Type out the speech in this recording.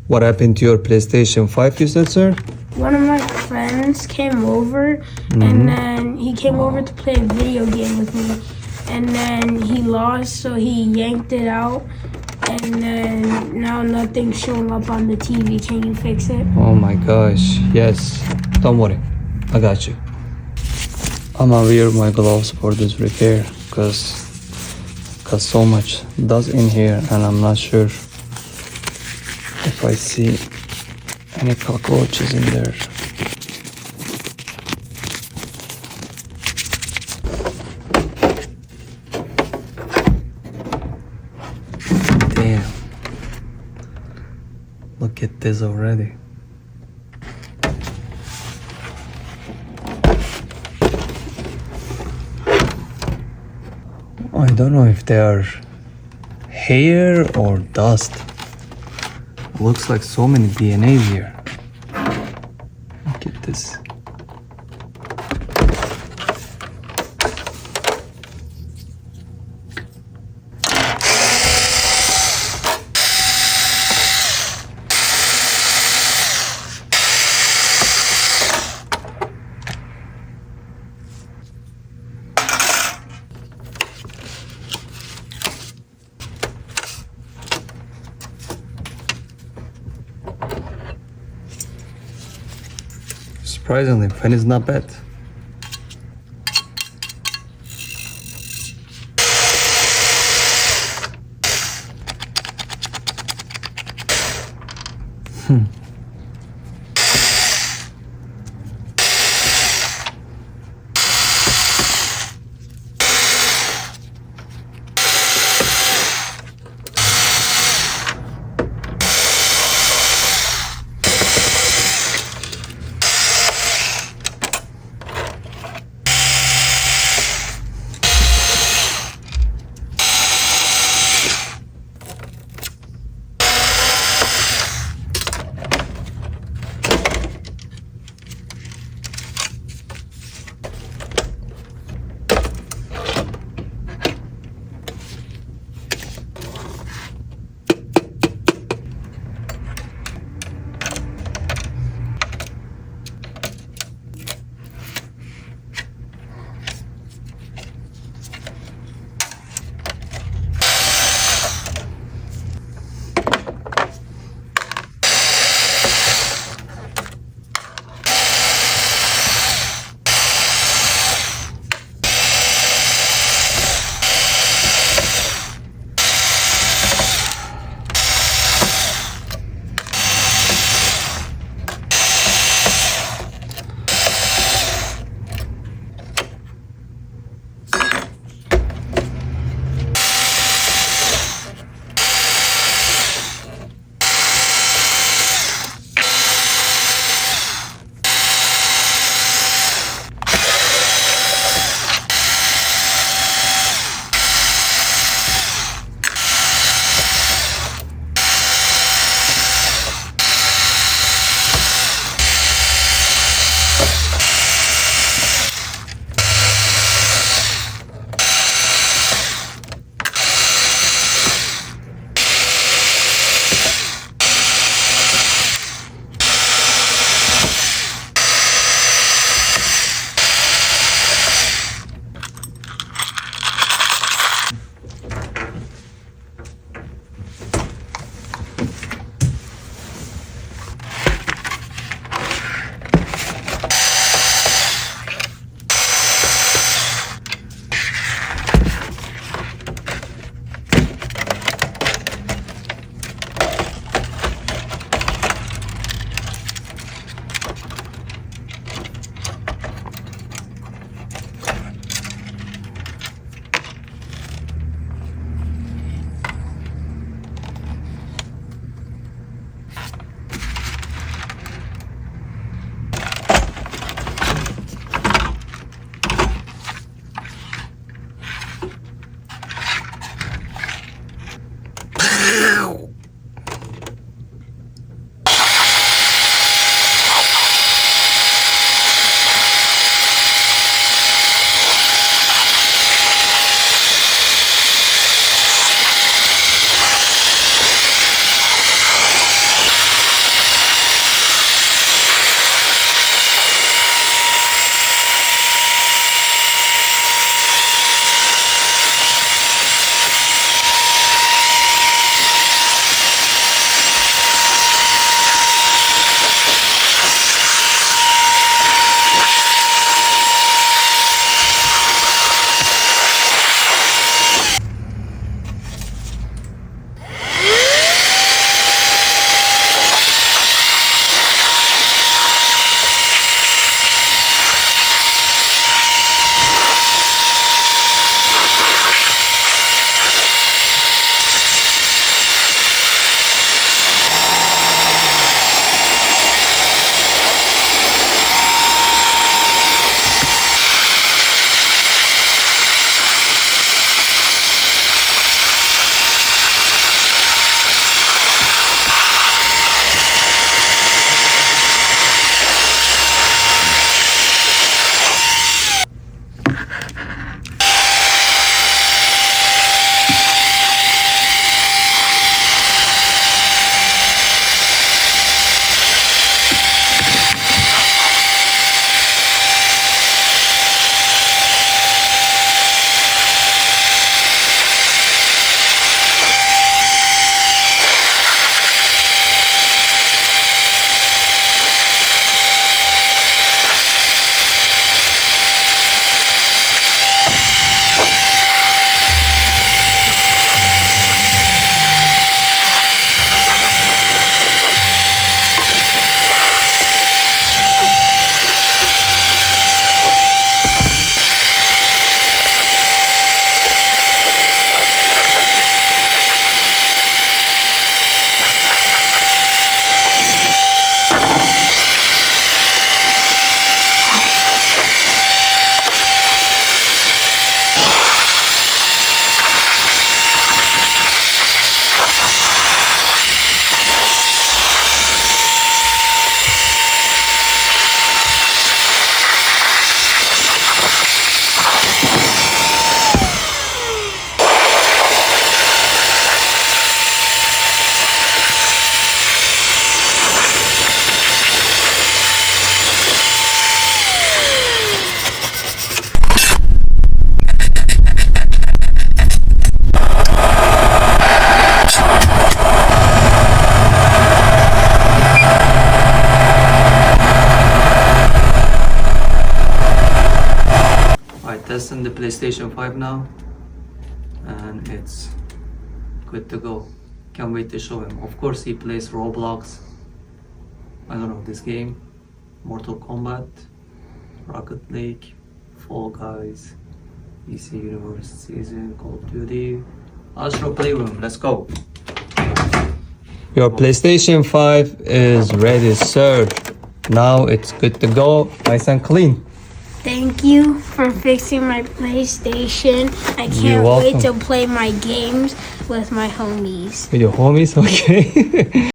What happened to your PlayStation 5, you said, sir? One of my friends came over, and then he came over to play a video game with me, and then he lost, so he yanked it out, and then now nothing's showing up on the TV. Can you fix it? Oh my gosh, yes. Don't worry, I got you. I'm gonna wear my gloves for this repair because so much dust in here, and I'm not sure if I see any cockroaches in there. Damn. Look at this already. I don't know if they are hair or dust. Looks like so many DNA here. Look at this. Surprisingly, pen is not bad. testing the PlayStation 5 now, and it's good to go. Can't wait to show him. Of course, he plays Roblox. I don't know this game, Mortal Kombat, Rocket League, Fall Guys, DC Universe Season, Call of Duty. Astro Playroom. Let's go. Your PlayStation 5 is ready, sir. Now it's good to go, nice and clean. Thank you for fixing my PlayStation. I You're can't wait welcome. to play my games with my homies. With your homies, okay.